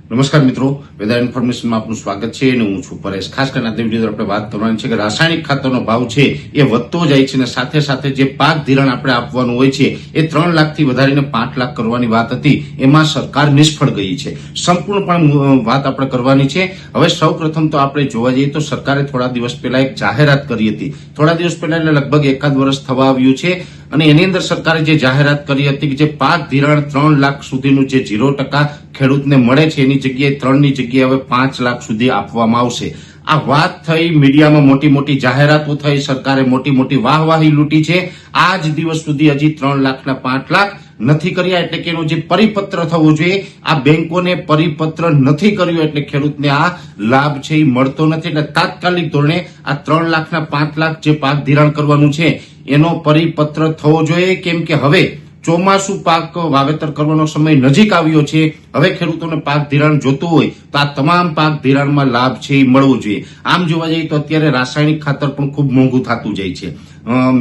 નમસ્કાર મિત્રો, વેધર ઇન્ફોર્મેશનમાં આપનું સ્વાગત છે અને હું છું પરેશ। ખાસ કરીને આજની વિડીયો આપણે વાત કરવાની છે કે રાસાયણિક ખાતરનો ભાવ છે એ વધતો જાય છે અને સાથે સાથે જે પાક ધિરાણ આપણે આપવાનું હોય છે એ 3 લાખથી વધારીને 5 લાખ કરવાની વાત હતી, એમાં સરકાર નિષ્ફળ ગઈ છે। સંપૂર્ણપણે વાત આપણે કરવાની છે। હવે સૌ પ્રથમ તો આપણે જોવા જઈએ તો સરકારે થોડા દિવસ પહેલા એક જાહેરાત કરી હતી। થોડા દિવસ પહેલા એટલે લગભગ 1 વર્ષ થવા આવ્યું છે અને એની અંદર સરકારે જે જાહેરાત કરી હતી કે જે પાક ધિરાણ 3 લાખ સુધીનું જે 0% ખેડૂતને મળે છે એની જગ્યાએ 3 ની જગ્યાએ હવે 5 લાખ સુધી આપવામાં આવશે। આ વાત થઈ, મીડિયામાં મોટી મોટી જાહેરાતો થઈ, સરકારે મોટી મોટી વાહવાહી લૂંટી છે। આ જ દિવસ સુધી હજી 3 લાખના 5 લાખ નથી કર્યા, એટલે કે એનો જે પરિપત્ર થવો જોઈએ આ બેંકોને પરિપત્ર નથી કર્યો એટલે ખેડૂતને આ લાભ છે એ મળતો નથી। એટલે તાત્કાલિક ધોરણે આ 3 લાખના 5 લાખ જે પાક ધિરાણ કરવાનું છે એનો પરિપત્ર થવો જોઈએ, કેમ કે હવે ચોમાસુ પાક વાવેતર કરવાનો સમય નજીક આવ્યો છે। હવે ખેડૂતોને પાક ધિરાણ જોતું હોય તો આ તમામ પાક ધિરાણમાં લાભ છે એ મળવો જોઈએ। આમ જોવા જઈએ તો અત્યારે રાસાયણિક ખાતર પણ ખૂબ મોંઘું થતું જાય છે।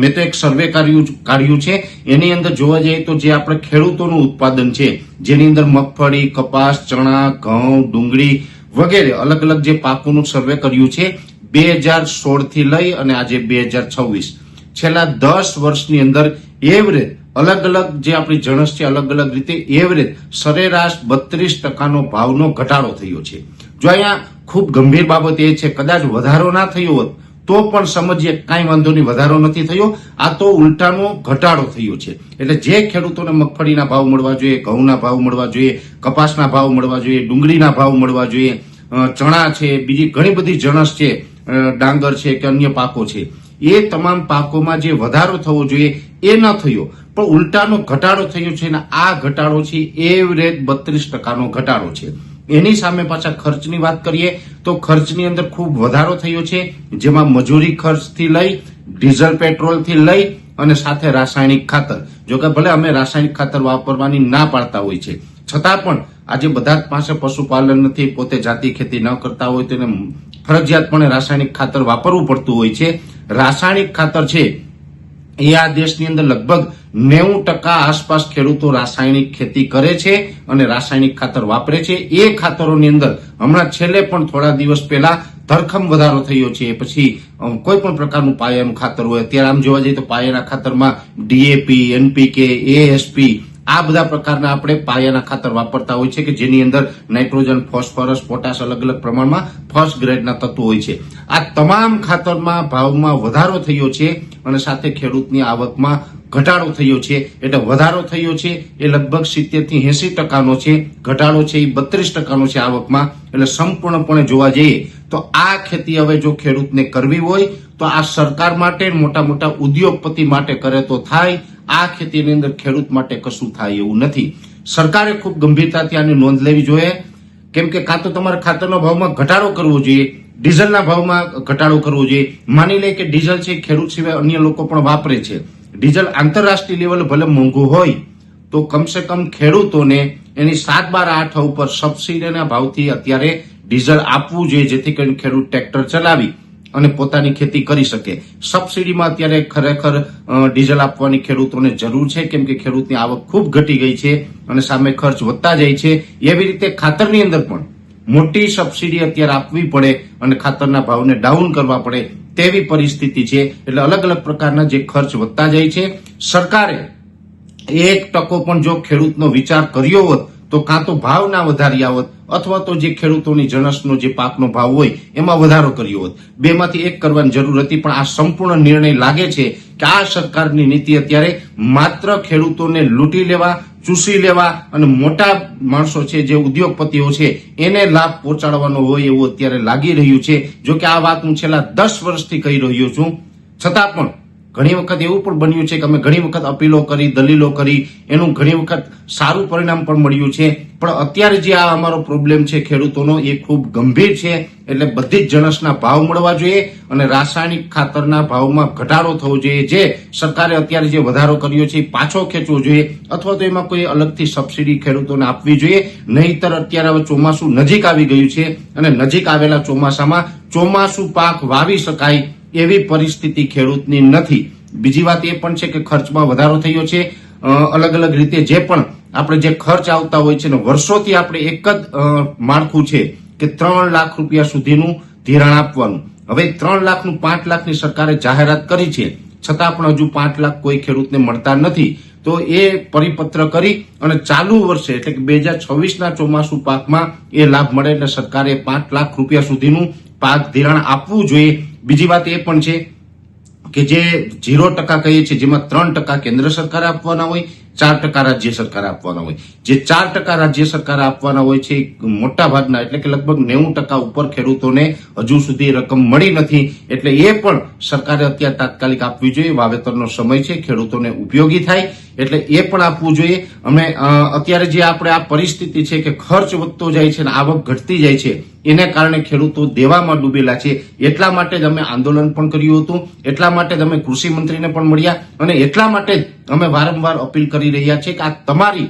મેં તો એક સર્વે કાઢ્યું છે, એની અંદર જોવા જઈએ તો જે આપણે ખેડૂતોનું ઉત્પાદન છે જેની અંદર મગફળી, કપાસ, ચણા, ઘઉં, ડુંગળી વગેરે અલગ અલગ જે પાકોનું સર્વે કર્યું છે 2016 થી લઈ અને આજે 2026 છેલ્લા 10 વર્ષની અંદર એવરેજ અલગ અલગ જે આપણી જણસ છે અલગ અલગ રીતે એવરેજ સરેરાશ 32%નો ભાવનો ઘટાડો થયો છે। જો અહીંયા ખૂબ ગંભીર બાબત એ છે, કદાચ વધારો ના થયો હોત તો પણ સમજીએ કાંઈ વાંધો નહીં, વધારો નથી થયો, આ તો ઉલટાનો ઘટાડો થયો છે। એટલે જે ખેડૂતોને મગફળીના ભાવ મળવા જોઈએ, ઘઉંના ભાવ મળવા જોઈએ, કપાસના ભાવ મળવા જોઈએ, ડુંગળીના ભાવ મળવા જોઈએ, ચણા છે, બીજી ઘણી બધી જણસ છે, ડાંગર છે કે અન્ય પાકો છે, એ તમામ પાકોમાં જે વધારો થવો જોઈએ એ ન થયો પણ ઉલટાનો ઘટાડો થયો છે અને આ ઘટાડો છે એવરેજ 32%નો ઘટાડો છે। એની સામે પાછા ખર્ચની વાત કરીએ તો ખર્ચની અંદર ખૂબ વધારો થયો છે, જેમાં મજૂરી ખર્ચથી લઈ, ડીઝલ પેટ્રોલથી લઈ અને સાથે રાસાયણિક ખાતર। જો કે ભલે અમે રાસાયણિક ખાતર વાપરવાની ના પાડતા હોય છે, છતાં પણ આજે બધા જ પાસે પશુપાલન નથી, પોતે જાતિ ખેતી ન કરતા હોય તો એને ફરજિયાતપણે રાસાયણિક ખાતર વાપરવું પડતું હોય છે। રાસાયણિક ખાતર છે એ આ દેશની અંદર લગભગ 90% આસપાસ ખેડૂતો રાસાયણિક ખેતી કરે છે અને રાસાયણિક ખાતર વાપરે છે। એ ખાતરોની અંદર હમણાં છેલ્લે પણ થોડા દિવસ પહેલા ધરખમ વધારો થયો છે। પછી કોઈ પણ પ્રકારનું પાયાનું ખાતર હોય, અત્યારે આમ જોવા જઈએ તો પાયાના ખાતરમાં ડીએપી, એનપીકે, એએસપી આ બધા પ્રકારના આપણે પાયાના ખાતર વાપરતા હોય છે કે જેની અંદર નાઇટ્રોજન, ફોસ્ફરસ, પોટાશ અલગ અલગ પ્રમાણમાં ફર્સ્ટ ગ્રેડના તત્વો હોય છે। આ તમામ ખાતરમાં ભાવમાં વધારો થયો છે અને સાથે ખેડૂતની આવકમાં ઘટાડો થયો છે। એટલે વધારો થયો છે એ લગભગ 70 થી 80%નો છે, ઘટાડો છે એ 32%નો છે આવકમાં। એટલે સંપૂર્ણપણે જોવા જઈએ તો આ ખેતી હવે જો ખેડૂતને કરવી હોય તો આ સરકાર માટે, મોટા મોટા ઉદ્યોગપતિ માટે કરે તો થાય, આ ખેતીની અંદર ખેડૂત માટે કશું થાય એવું નથી। સરકારે ખૂબ ગંભીરતાથી આની નોંધ લેવી જોઈએ, કેમ કે કાં તો તમારે ખાતરના ભાવમાં ઘટાડો કરવો જોઈએ, ડીઝલના ભાવમાં ઘટાડો કરવો જોઈએ। માની લે કે ડીઝલ છે ખેડૂત સિવાય અન્ય લોકો પણ વાપરે છે, ડીઝલ આંતરરાષ્ટ્રીય લેવલે ભલે મોંઘું હોય તો કમસે કમ ખેડૂતોને એની 7, 12, 8 ઉપર સબસિડીના ભાવથી અત્યારે ડીઝલ આપવું જોઈએ, જેથી કરીને ખેડૂત ટ્રેક્ટર ચલાવી અને પોતાની ખેતી કરી શકે। સબસિડીમાં અત્યારે ખરેખર ડીઝલ આપવાની ખેડૂતોને જરૂર છે, કેમ કે ખેડૂતની આવક ખૂબ ઘટી ગઈ છે અને સામે ખર્ચ વધતા જાય છે। એવી રીતે ખાતરની અંદર પણ મોટી સબસિડી અત્યારે આપવી પડે અને ખાતરના ભાવને ડાઉન કરવા પડે તેવી પરિસ્થિતિ છે। એટલે અલગ અલગ પ્રકારના જે ખર્ચ વધતા જાય છે। સરકારે 1% પણ જો ખેડૂતનો વિચાર કર્યો હોત તો કાં તો ભાવ ના વધારી આવત અથવા તો જે ખેડૂતોની જણસનો જે પાકનો ભાવ હોય એમાં વધારો કર્યો હોત। બેમાંથી એક કરવાની જરૂર હતી, પણ આ સંપૂર્ણ નિર્ણય લાગે છે કે આ સરકારની નીતિ અત્યારે માત્ર ખેડૂતોને લૂંટી લેવા, ચૂસી લેવા અને મોટા માણસો છે જે ઉદ્યોગપતિઓ છે એને લાભ પહોંચાડવાનો હોય એવું અત્યારે લાગી રહ્યું છે। જો કે આ વાત હું છેલ્લા 10 વર્ષથી કહી રહ્યો છું, છતાં પણ ઘણી વખત એવું પણ બન્યું છે કે અમે ઘણી વખત અપીલો કરી, દલીલો કરી, એનું ઘણી વખત સારું પરિણામ પણ મળ્યું છે। પણ અત્યારે જે આ અમારો પ્રોબ્લેમ છે ખેડૂતોનો એ ખૂબ ગંભીર છે। એટલે બધી જ જણસના ભાવ મળવા જોઈએ અને રાસાયણિક ખાતરના ભાવમાં ઘટાડો થવો જોઈએ। જે સરકારે અત્યારે જે વધારો કર્યો છે એ પાછો ખેંચવો જોઈએ અથવા તો એમાં કોઈ અલગથી સબસિડી ખેડૂતોને આપવી જોઈએ। નહીતર અત્યારે હવે ચોમાસું નજીક આવી ગયું છે અને નજીક આવેલા ચોમાસામાં ચોમાસુ પાક વાવી શકાય એવી પરિસ્થિતિ ખેડૂતની નથી। બીજી વાત એ પણ છે કે ખર્ચમાં વધારો થયો છે, અલગ અલગ રીતે જે પણ આપણે જે ખર્ચ આવતા હોય છે ને વર્ષોથી આપણે એક જ માળખું છે કે 3 લાખ રૂપિયા સુધીનું ધિરાણ આપવાનું. હવે 3 લાખનું 5 લાખની સરકારે જાહેરાત કરી છે, છતાં પણ હજુ 5 લાખ કોઈ ખેડૂતને મળતા નથી. તો એ પરિપત્ર કરી અને ચાલુ વર્ષે એટલે કે 2026ના ચોમાસુ પાકમાં એ લાભ મળે એટલે સરકારે 5 લાખ રૂપિયા સુધીનું પાક ધિરાણ આપવું જોઈએ. બીજી વાત એ પણ છે કે જે 0% કહીએ છીએ, જેમાં 3% કેન્દ્ર સરકારે આપવાના હોય, 4% રાજ્ય સરકારે આપવાના હોય. જે 4% રાજ્ય સરકારે આપવાના હોય છે મોટા ભાગના એટલે કે લગભગ 90% ઉપર ખેડૂતોને હજુ સુધી રકમ મળી નથી. એટલે એ પણ સરકારે અત્યારે તાત્કાલિક આપવી જોઈએ. વાવેતરનો સમય છે, ખેડૂતોને ઉપયોગી થાય એટલે એ પણ આપવું જોઈએ. અમે અત્યારે જે આપણે આ પરિસ્થિતિ છે કે ખર્ચ વધતો જાય છે અને આવક ઘટતી જાય છે, એને કારણે ખેડૂતો દેવામાં ડૂબેલા છે. એટલા માટે જ અમે આંદોલન પણ કર્યું હતું, એટલા માટે જ અમે કૃષિ મંત્રીને પણ મળ્યા અને એટલા માટે જ અમે વારંવાર અપીલ કરી રહ્યા છીએ કે આ તમારી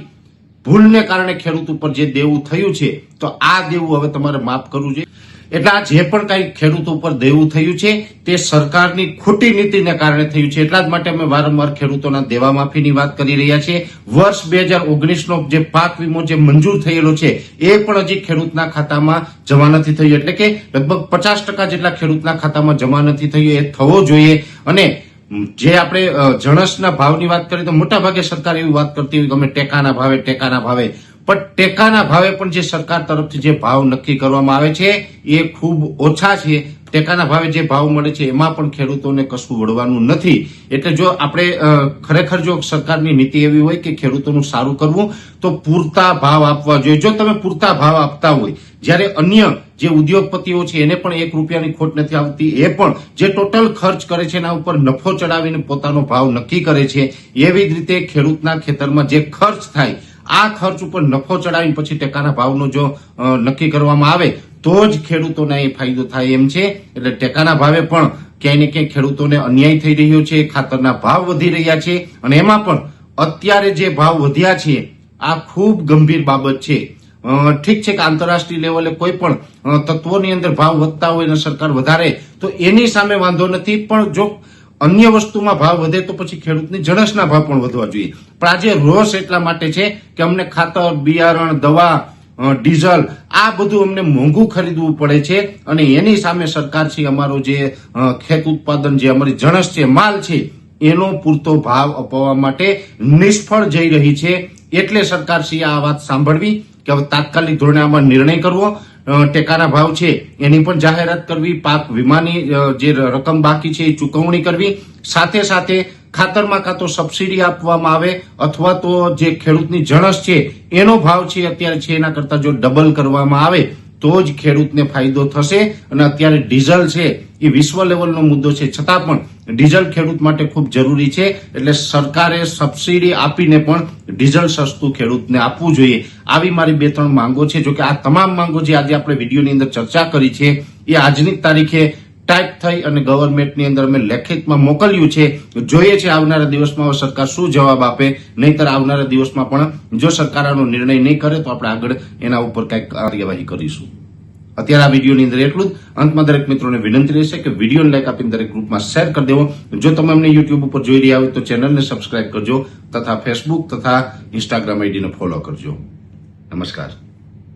ભૂલને કારણે ખેડૂત ઉપર જે દેવું થયું છે તો આ દેવું હવે તમારે માફ કરવું જોઈએ. એટલે આ જે પણ કઈ ખેડૂતો ઉપર દેવું થયું છે તે સરકારની ખોટી નીતિને કારણે થયું છે. એટલા જ માટે અમે વારંવાર ખેડૂતોના દેવા માફીની વાત કરી રહ્યા છીએ. વર્ષ 2019નો જે પાક વીમો જે મંજૂર થયેલો છે એ પણ હજી ખેડૂતના ખાતામાં જમા નથી થયું. એટલે કે લગભગ 50% જેટલા ખેડૂતના ખાતામાં જમા નથી થયું. એ થવો જોઈએ. અને જે આપણે જણસના ભાવની વાત કરીએ તો મોટા ભાગે સરકાર એવી વાત કરતી હોય કે અમે ટેકાના ભાવે પણ ટેકાના ભાવે પણ જે સરકાર તરફથી જે ભાવ નક્કી કરવામાં આવે છે એ ખૂબ ઓછા છે. ટેકાના ભાવે જે ભાવ મળે છે એમાં પણ ખેડૂતોને કશું વળવાનું નથી. એટલે જો આપણે ખરેખર જો સરકારની નીતિ એવી હોય કે ખેડૂતોનું સારું કરવું તો પૂરતા ભાવ આપવા જોઈએ. જો તમે પૂરતા ભાવ આપતા હોય, જ્યારે અન્ય જે ઉદ્યોગપતિઓ છે એને પણ 1 રૂપિયાની ખોટ નથી આવતી, એ પણ જે ટોટલ ખર્ચ કરે છે એના ઉપર નફો ચડાવીને પોતાનો ભાવ નક્કી કરે છે, એવી જ રીતે ખેડૂતના ખેતરમાં જે ખર્ચ થાય આ ખર્ચ ઉપર નફો ચડાવીને પછી ટેકાના ભાવનો જો નક્કી કરવામાં આવે તો જ ખેડૂતોને એ ફાયદો થાય એમ છે. એટલે ટેકાના ભાવે પણ ક્યાંય ને ક્યાંય ખેડૂતોને અન્યાય થઈ રહ્યો છે. ખાતરના ભાવ વધી રહ્યા છે અને એમાં પણ અત્યારે જે ભાવ વધ્યા છે આ ખૂબ ગંભીર બાબત છે. ઠીક છે કે આંતરરાષ્ટ્રીય લેવલે કોઈ પણ તત્વોની અંદર ભાવ વધતા હોય અને સરકાર વધારે તો એની સામે વાંધો નથી, પણ જો અન્ય વસ્તુમાં ભાવ વધે તો પછી ખેડૂતની જણસના ભાવ પણ વધવા જોઈએ. પણ આજે રોષ એટલા માટે છે કે અમને ખાતર, બિયારણ, દવા, ડીઝલ આ બધું અમને મોંઘું ખરીદવું પડે છે અને એની સામે સરકાર છે અમારો જે ખેત ઉત્પાદન જે અમારી જણસ છે, માલ છે, એનો પૂરતો ભાવ અપાવવા માટે નિષ્ફળ જઈ રહી છે. એટલે સરકાર છે આ વાત સાંભળવી કે હવે તાત્કાલિક ધોરણે આમાં નિર્ણય કરવો. ટેકાના ભાવ છે એની પણ જાહેરાત કરવી, પાક વીમાની જે રકમ બાકી છે એ ચૂકવણી કરવી, સાથે સાથે ખાતરમાં કાં તો સબસિડી આપવામાં આવે અથવા તો જે ખેડૂતની જણસ છે એનો ભાવ છે અત્યારે છે એના કરતા જો ડબલ કરવામાં આવે તો જ ખેડૂતને ફાયદો થશે. અને અત્યારે ડીઝલ છે એ વિશ્વ લેવલનો મુદ્દો છે, છતાં પણ ડીઝલ ખેડૂત માટે ખૂબ જરૂરી છે. એટલે સરકારે સબસિડી આપીને પણ ડીઝલ સસ્તું ખેડૂતને આપવું જોઈએ. આવી મારી 2-3 માંગો છે. જો કે આ તમામ માંગો જે આજે આપણે વિડીયોની અંદર ચર્ચા કરી છે એ આજની તારીખે ટાઈપ થઈ અને ગવર્મેન્ટની અંદર અમે લેખિતમાં મોકલ્યું છે. જોઈએ છે આવનારા દિવસમાં સરકાર શું જવાબ આપે. નહીતર આવનારા દિવસમાં પણ જો સરકાર આનો નિર્ણય નહીં કરે તો આપણે આગળ એના ઉપર કંઈક કાર્યવાહી કરીશું. અત્યારે આ વિડીયોની અંદર એટલું જ. અંતમાં દરેક મિત્રોને વિનંતી રહેશે કે વિડીયોને લાઈક આપીને દરેક ગ્રુપમાં શેર કરી દેવો. જો તમે અમને યુટ્યુબ ઉપર જોઈ રહ્યા હોય તો ચેનલને સબસ્ક્રાઇબ કરજો તથા ફેસબુક તથા ઇન્સ્ટાગ્રામ આઈડીને ફોલો કરજો. નમસ્કાર.